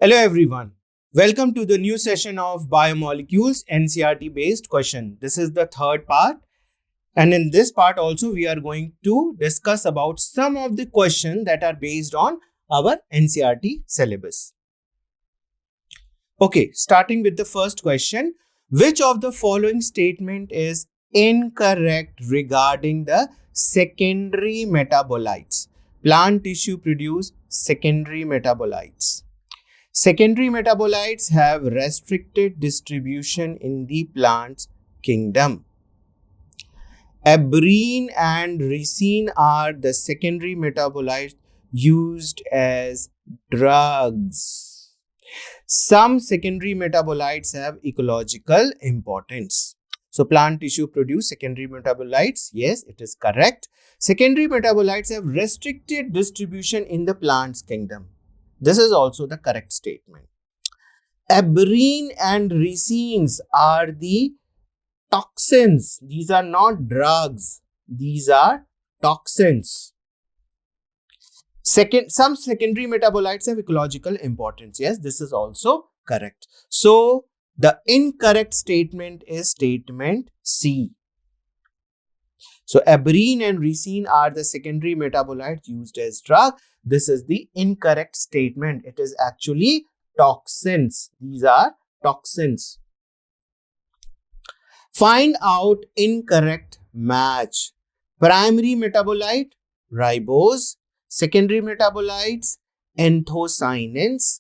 Hello everyone. Welcome to the new session of Biomolecules NCERT based question. This is the third part, and in this part also we are going to discuss about some of the questions that are based on our NCERT syllabus. Okay, starting with the first question, which of the following statement is incorrect regarding the secondary metabolites? Plant tissue produce secondary metabolites. Secondary metabolites have restricted distribution in the plant's kingdom. Abrine and ricin are the secondary metabolites used as drugs. Some secondary metabolites have ecological importance. So plant tissue produce secondary metabolites. Yes, it is correct. Secondary metabolites have restricted distribution in the plant's kingdom. This is also the correct statement. Abrine and ricins are the toxins. These are not drugs. These are toxins. Some secondary metabolites have ecological importance. Yes, this is also correct. So, the incorrect statement is statement C. So, abrine and ricin are the secondary metabolites used as drug. This is the incorrect statement. It is actually toxins. These are toxins. Find out incorrect match. Primary metabolite, ribose. Secondary metabolites, anthocyanins.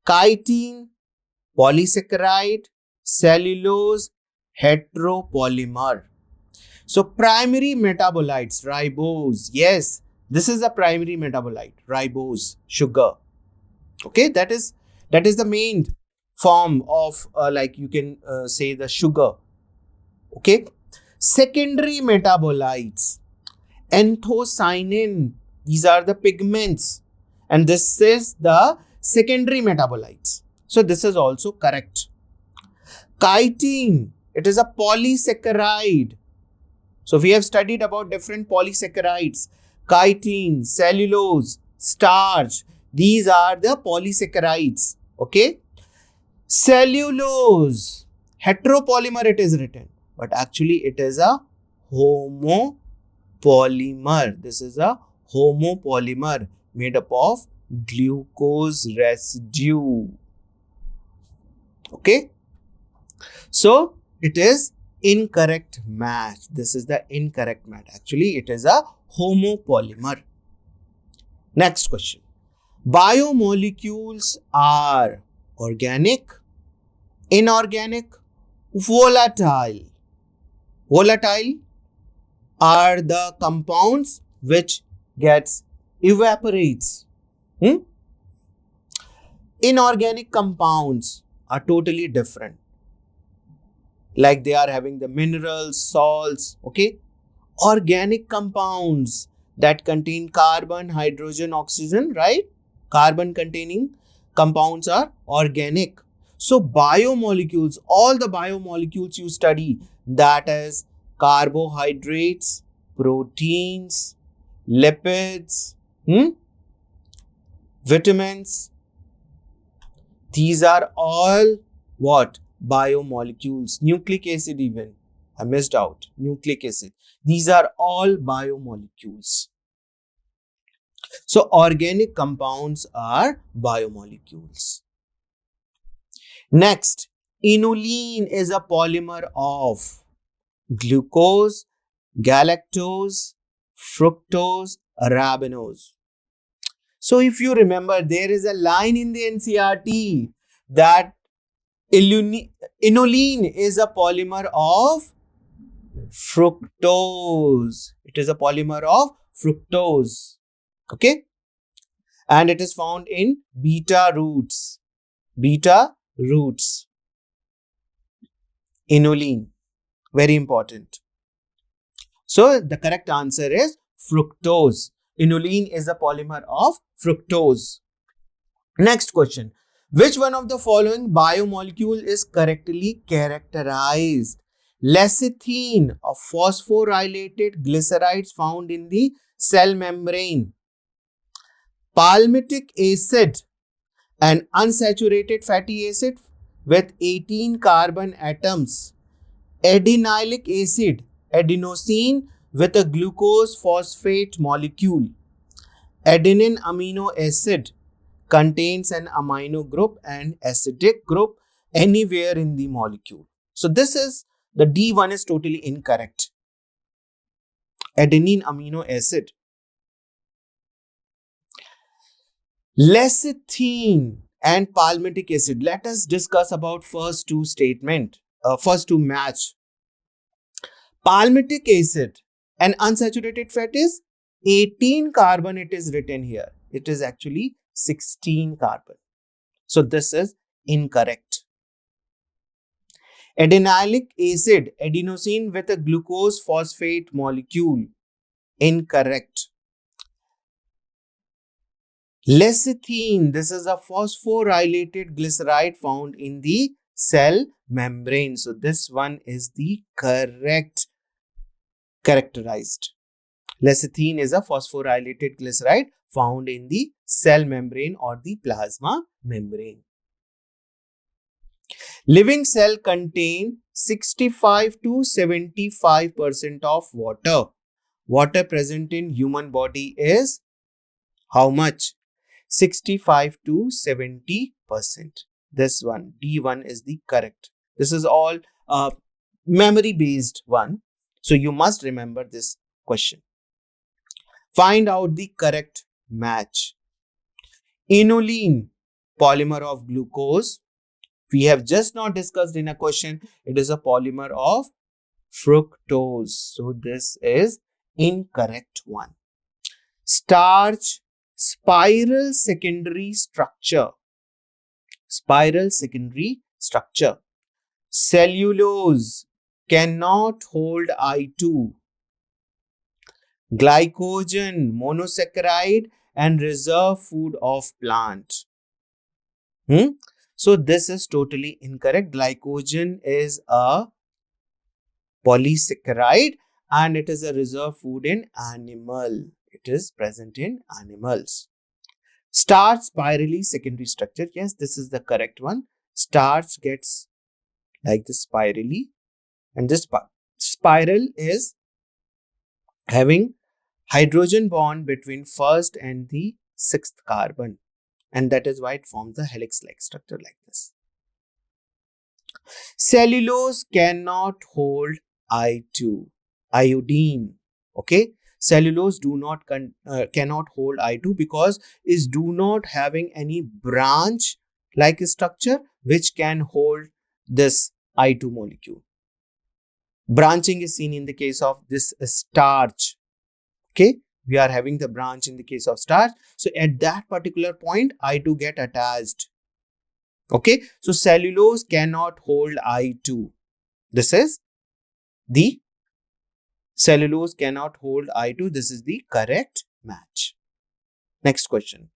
Chitin, polysaccharide. Cellulose, heteropolymer. So primary metabolites, ribose, yes, this is a primary metabolite, ribose, sugar. Okay, that is the main form of like you can say the sugar. Okay, secondary metabolites, anthocyanin, these are the pigments, and this is the secondary metabolites. So this is also correct. Chitin, it is a polysaccharide. So we have studied about different polysaccharides, chitin, cellulose, starch. These are the polysaccharides. Okay. Cellulose, heteropolymer it is written, but actually it is a homopolymer. This is a homopolymer made up of glucose residue. Okay. So it is incorrect match. This is the incorrect match. Actually, it is a homopolymer. Next question. Biomolecules are organic, inorganic, volatile. Volatile are the compounds which gets evaporates. Inorganic compounds are totally different. Like they are having the minerals, salts, okay? Organic compounds that contain carbon, hydrogen, oxygen, right? Carbon containing compounds are organic. So biomolecules, all the biomolecules you study, that is carbohydrates, proteins, lipids, vitamins, these are all what? Biomolecules. Nucleic acid even. I missed out. Nucleic acid. These are all biomolecules. So organic compounds are biomolecules. Next, inulin is a polymer of glucose, galactose, fructose, ribose. So if you remember, there is a line in the NCERT that inulin is a polymer of fructose. It is a polymer of fructose. Okay. And it is found in beta roots. Beta roots. Inulin. Very important. So the correct answer is fructose. Inulin is a polymer of fructose. Next question. Which one of the following biomolecule is correctly characterized? Lecithin, a phosphorylated glycerides found in the cell membrane. Palmitic acid, An unsaturated fatty acid with 18 carbon atoms. Adenylic acid, adenosine with a glucose phosphate molecule. Adenine amino acid contains an amino group and acidic group anywhere in the molecule. So this is the D1 is totally incorrect. Adenine amino acid. Lecithin and palmitic acid. Let us discuss about first two match. Palmitic acid and unsaturated fat is 18 carbon. It is written here. It is actually 16 carbon. So this is incorrect. Adenylic acid, adenosine with a glucose phosphate molecule. Incorrect. Lecithin, this is a phosphorylated glyceride found in the cell membrane. So this one is the correct characterized. Lecithin is a phosphorylated glyceride found in the cell membrane or the plasma membrane. Living cell contain 65 to 75% of water. Water present in human body is how much? 65 to 70%. This one, D1 is the correct. This is all memory based one. So you must remember this question. Find out the correct match. Inulin, polymer of glucose. We have just now discussed in a question, it is a polymer of fructose. So this is incorrect one. Starch, spiral secondary structure. Spiral secondary structure. Cellulose cannot hold I2. Glycogen, monosaccharide and reserve food of plant. So this is totally incorrect. Glycogen is a polysaccharide and it is a reserve food in animal. It is present in animals. Starch, spirally secondary structure. Yes, this is the correct one. Starch gets like this spirally, and this spiral is having hydrogen bond between first and the sixth carbon, and that is why it forms a helix-like structure like this. Cellulose cannot hold I2. Iodine. Okay. Cellulose cannot hold I2 because is do not having any branch like structure which can hold this I2 molecule. Branching is seen in the case of this starch. Okay, we are having the branch in the case of starch. So at that particular point, I2 get attached. Okay, so cellulose cannot hold I2. This is the cellulose cannot hold I2. This is the correct match. Next question.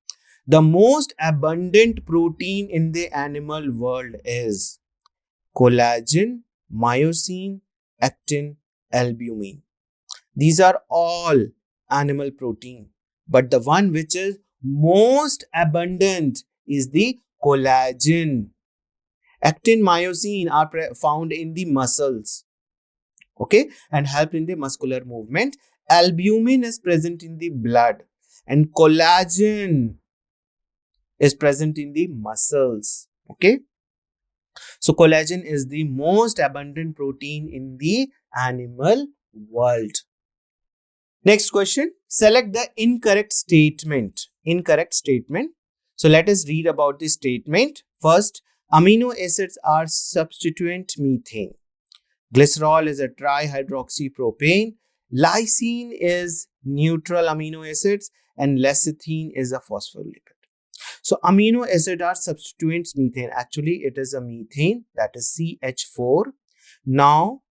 The most abundant protein in the animal world is collagen, myosin, actin, albumin. These are all animal protein, but the one which is most abundant is the collagen. Actin, myosin are found in the muscles, okay, and help in the muscular movement. Albumin is present in the blood and collagen is present in the muscles, okay. So collagen is the most abundant protein in the animal world. Next question, select the incorrect statement. Incorrect statement. So let us read about the statement. First, amino acids are substituent methane. Glycerol is a trihydroxypropane. Lysine is neutral amino acids and lecithin is a phospholipid. So amino acid are substituents methane. Actually, it is a methane, that is CH4. Now,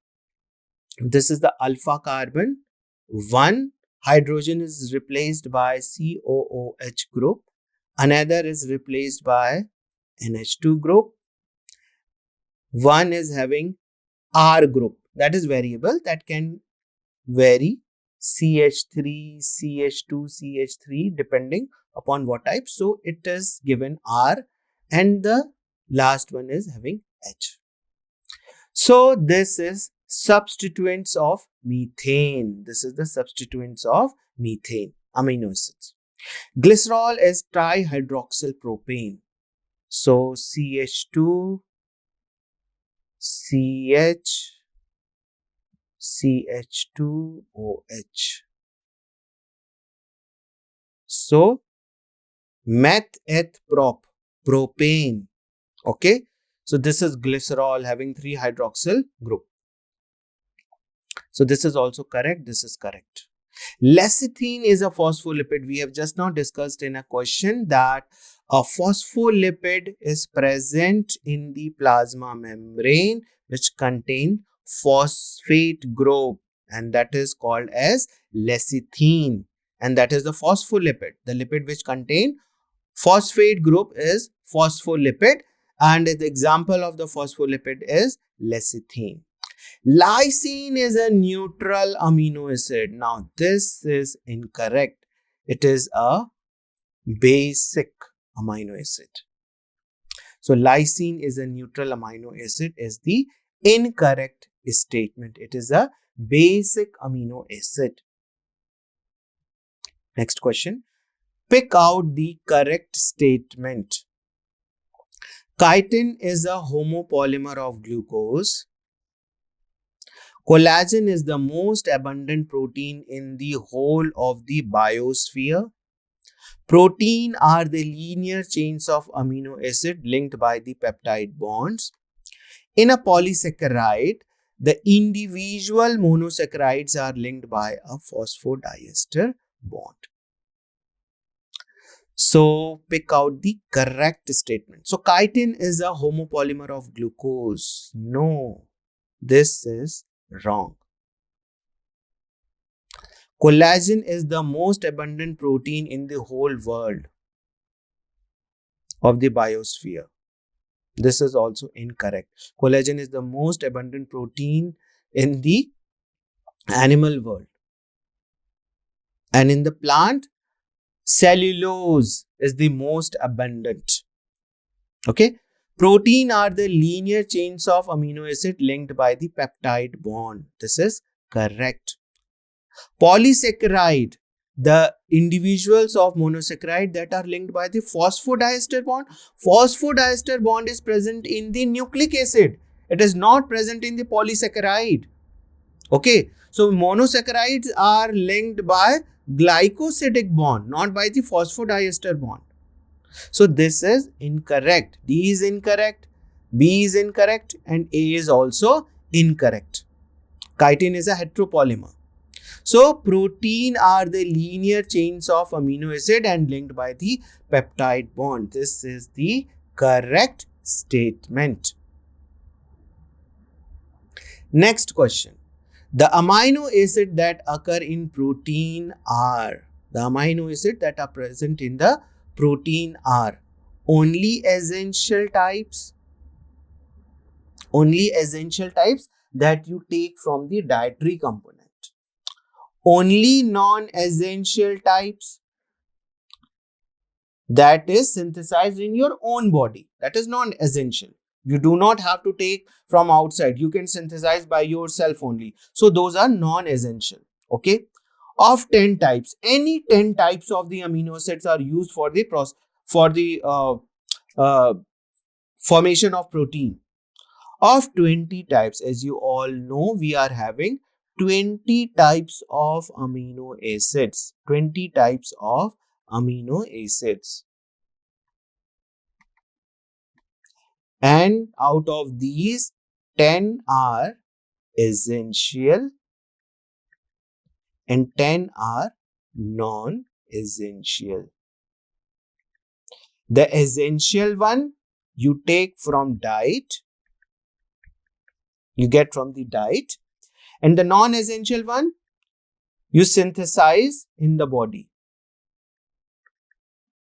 this is the alpha carbon. One hydrogen is replaced by COOH group. Another is replaced by NH2 group. One is having R group. That is variable. That can vary CH3, CH2, CH3 depending upon what type. So it is given R. and the last one is having H. So this is substituents of methane. This is the substituents of methane, amino acids. Glycerol is trihydroxyl propane. So CH2, CH, CH2OH. So propane. Okay. So this is glycerol having 3-hydroxyl group. So this is also correct. This is correct. Lecithin is a phospholipid. We have just now discussed in a question that a phospholipid is present in the plasma membrane which contain phosphate group, and that is called as lecithin, and that is the phospholipid. The lipid which contain phosphate group is phospholipid, and the example of the phospholipid is lecithin. Lysine is a neutral amino acid. Now, this is incorrect. It is a basic amino acid. So, lysine is a neutral amino acid is the incorrect statement. It is a basic amino acid. Next question. Pick out the correct statement. Chitin is a homopolymer of glucose. Collagen is the most abundant protein in the whole of the biosphere. Protein are the linear chains of amino acid linked by the peptide bonds. In a polysaccharide, the individual monosaccharides are linked by a phosphodiester bond. So, pick out the correct statement. So, chitin is a homopolymer of glucose. No, this is wrong. Collagen is the most abundant protein in the whole world of the biosphere. This is also incorrect. Collagen is the most abundant protein in the animal world. And in the plant, cellulose is the most abundant. Okay. Protein are the linear chains of amino acid linked by the peptide bond. This is correct. Polysaccharide, the individuals of monosaccharide that are linked by the phosphodiester bond. Phosphodiester bond is present in the nucleic acid. It is not present in the polysaccharide. Okay. So monosaccharides are linked by glycosidic bond, not by the phosphodiester bond. So this is incorrect. D is incorrect, B is incorrect, and A is also incorrect. Chitin is a heteropolymer. So protein are the linear chains of amino acid and linked by the peptide bond. This is the correct statement. Next question. The amino acid that occur in protein are, the amino acid that are present in the protein are only essential types that you take from the dietary component, only non-essential types that is synthesized in your own body, that is non-essential. You do not have to take from outside, you can synthesize by yourself only. So those are non-essential. Okay. Of 10 types, any 10 types of the amino acids are used for the formation of protein. Of 20 types, as you all know, we are having 20 types of amino acids. 20 types of amino acids. And out of these, 10 are essential and 10 are non-essential. The essential one you take from diet, you get from the diet, and the non-essential one you synthesize in the body.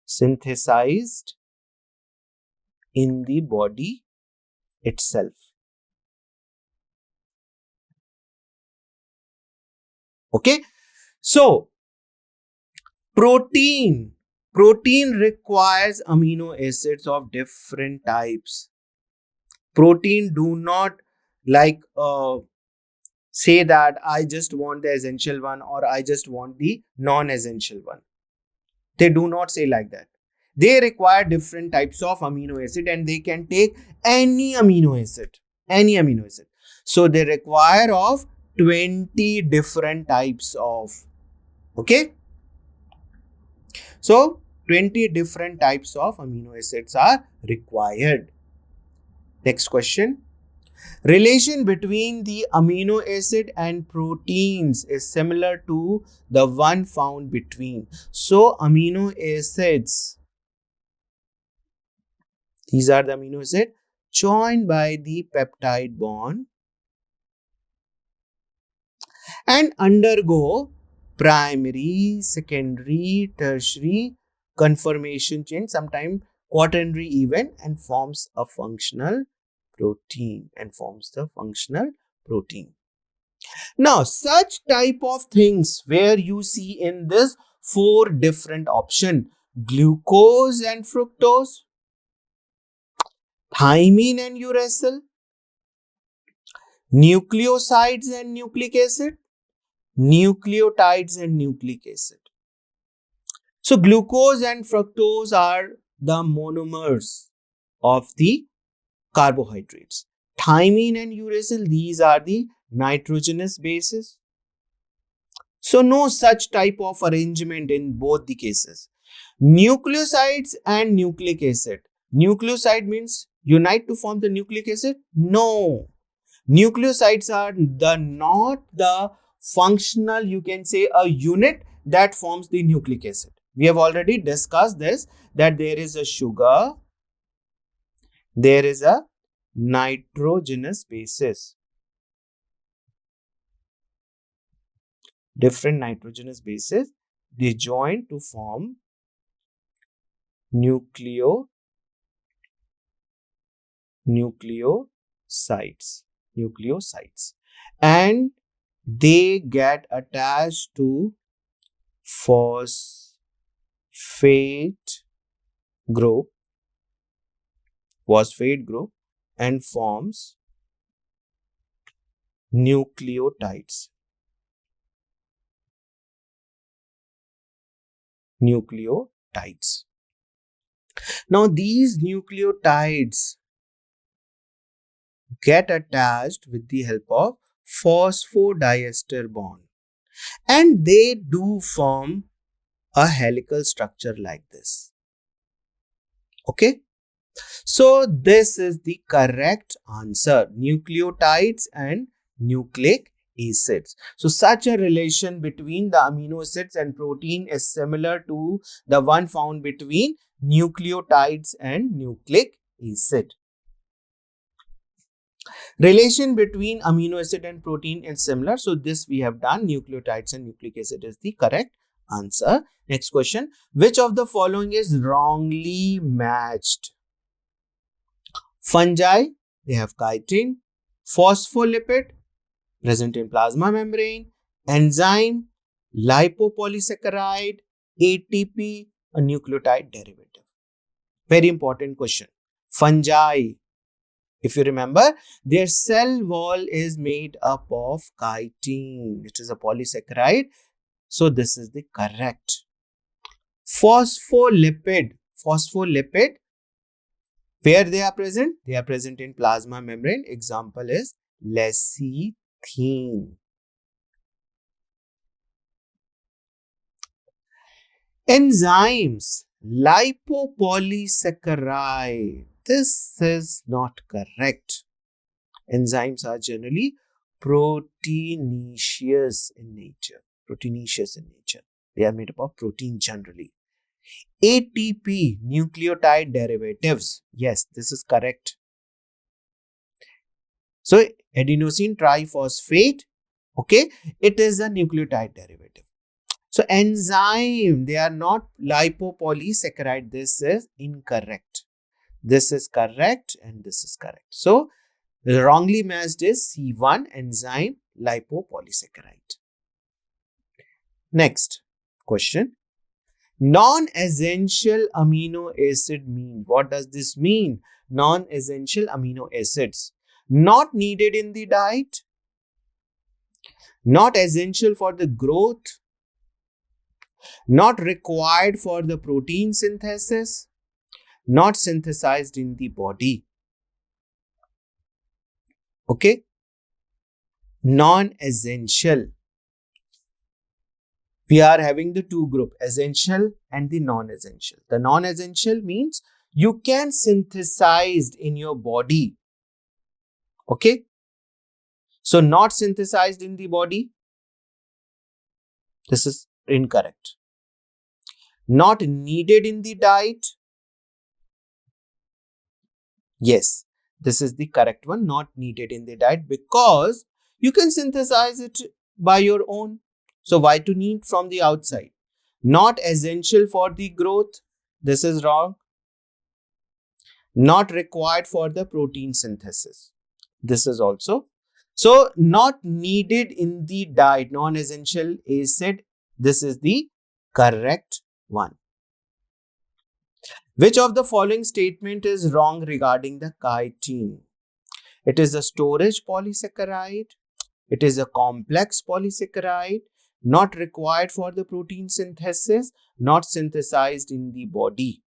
Synthesized in the body itself. Okay. So protein Protein requires amino acids of different types. Protein do not like say that I just want the essential one or I just want the non-essential one. They do not say like that. They require different types of amino acid and they can take any amino acid. Any amino acid. So they require of 20 different types of. Okay. So 20 different types of amino acids are required. Next question. Relation between the amino acid and proteins is similar to the one found between. So amino acids, these are the amino acids joined by the peptide bond and undergo primary, secondary, tertiary conformation change, sometimes quaternary even, and forms a functional protein Now, such type of things where you see in this 4 different option, glucose and fructose, thymine and uracil, nucleosides and nucleic acid, nucleotides and nucleic acid. So glucose and fructose are the monomers of the carbohydrates. Thymine and uracil, these are the nitrogenous bases. So no such type of arrangement in both the cases. Nucleosides and nucleic acid. Nucleoside means unite to form the nucleic acid? No. Nucleosides are not the functional, you can say, a unit that forms the nucleic acid. We have already discussed this, that there is a sugar, there is a nitrogenous bases. Different nitrogenous bases, they join to form nucleosides. And they get attached to phosphate group and forms nucleotides. Now these nucleotides get attached with the help of phosphodiester bond and they do form a helical structure like this. Okay. So this is the correct answer, nucleotides and nucleic acids. So such a relation between the amino acids and protein is similar to the one found between nucleotides and nucleic acid. Relation between amino acid and protein is similar. So this we have done. Nucleotides and nucleic acid is the correct answer. Next question. Which of the following is wrongly matched? Fungi, they have chitin. Phospholipid, present in plasma membrane. Enzyme, lipopolysaccharide. ATP, a nucleotide derivative. Very important question. Fungi, if you remember, their cell wall is made up of chitin, which is a polysaccharide. So this is the correct. Phospholipid, where they are present? They are present in plasma membrane. Example is lecithin. Enzymes, lipopolysaccharide. This is not correct. Enzymes are generally proteinaceous in nature. They are made up of protein generally. ATP, nucleotide derivatives. Yes, this is correct. So adenosine triphosphate, okay, it is a nucleotide derivative. So enzyme, they are not lipopolysaccharide. This is incorrect. This is correct and this is correct. So the wrongly matched is C1, enzyme lipopolysaccharide. Next question. Non-essential amino acid mean. What does this mean? Non-essential amino acids. Not needed in the diet, not essential for the growth, not required for the protein synthesis, not synthesized in the body. Okay? Non-essential. We are having the two group, essential and the non-essential. The non-essential means you can synthesize in your body. Okay? So not synthesized in the body. This is incorrect. Not needed in the diet. Yes, this is the correct one. Not needed in the diet because you can synthesize it by your own. So why to need from the outside? Not essential for the growth. This is wrong. Not required for the protein synthesis. This is also. So not needed in the diet, non-essential acid. This is the correct one. Which of the following statement is wrong regarding the chitin? It is a storage polysaccharide. It is a complex polysaccharide, not required for the protein synthesis, not synthesized in the body.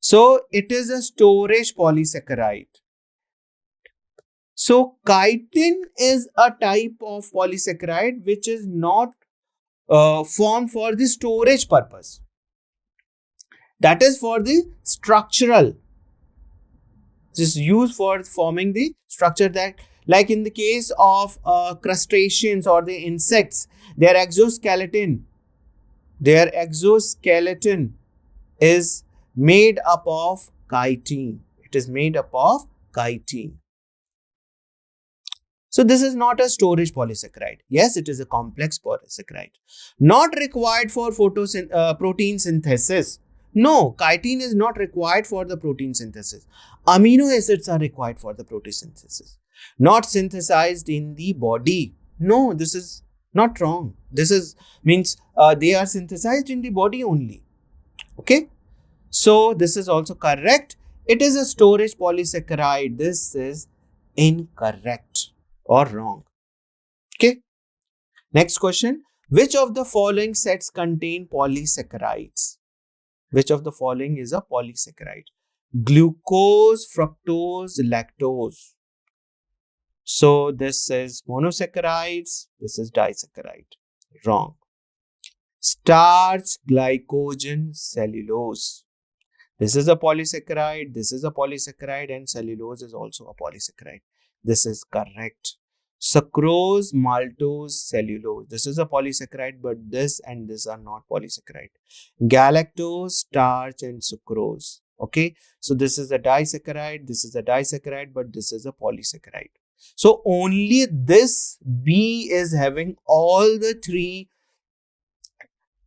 So it is a storage polysaccharide. So chitin is a type of polysaccharide which is not formed for the storage purpose. That is for the structural. This is used for forming the structure, that like in the case of crustaceans or the insects, their exoskeleton is made up of chitin. It is made up of chitin. So this is not a storage polysaccharide. Yes, it is a complex polysaccharide. Not required for protein synthesis. No, chitin is not required for the protein synthesis. Amino acids are required for the protein synthesis. Not synthesized in the body. No, this is not wrong. This is means they are synthesized in the body only. Okay. So this is also correct. It is a storage polysaccharide. This is incorrect or wrong. Okay. Next question. Which of the following sets contain polysaccharides? Which of the following is a polysaccharide? Glucose, fructose, lactose. So this is monosaccharides. This is disaccharide. Wrong. Starch, glycogen, cellulose. This is a polysaccharide. This is a polysaccharide, and cellulose is also a polysaccharide. This is correct. Sucrose, maltose, cellulose. This is a polysaccharide, but this and this are not polysaccharide. Galactose, starch, and sucrose. Okay. So this is a disaccharide. This is a disaccharide, but this is a polysaccharide. So only this B is having all the three,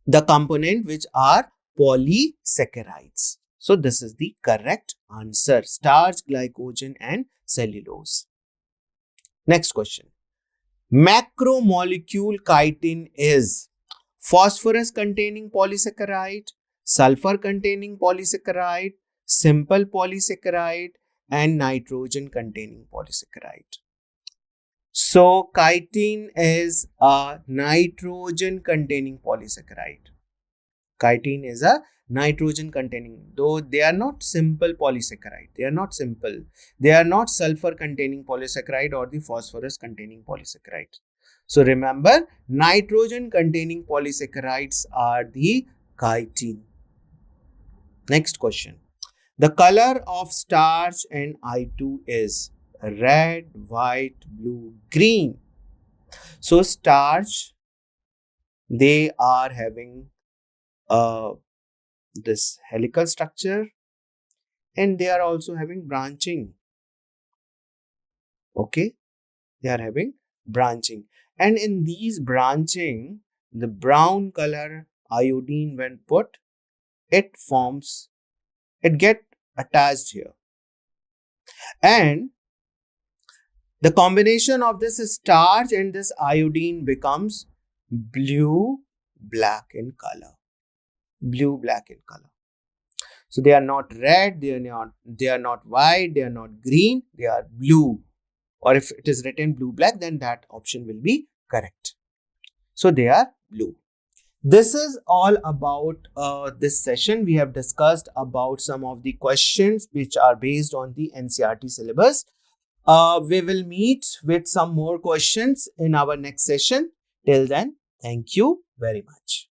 the component which are polysaccharides. So this is the correct answer. Starch, glycogen, and cellulose. Next question. Macromolecule chitin is phosphorus containing polysaccharide, sulfur containing polysaccharide, simple polysaccharide, and nitrogen containing polysaccharide. So chitin is a nitrogen containing polysaccharide. Chitin is a nitrogen containing, though they are not simple polysaccharide. They are not simple. They are not sulfur containing polysaccharide or the phosphorus containing polysaccharide. So remember, nitrogen containing polysaccharides are the chitin. Next question. The color of starch and I2 is red, white, blue, green. So starch, they are having this helical structure, and they are also having branching. Okay, they are having branching, and in these branching, the brown color iodine, when put, it get attached here, and the combination of this starch and this iodine becomes blue, black in color. Blue, black in color. So they are not red, they are not white, they are not green, they are blue. Or if it is written blue, black, then that option will be correct. So they are blue. This is all about this session. We have discussed about some of the questions which are based on the NCERT syllabus. We will meet with some more questions in our next session. Till then, thank you very much.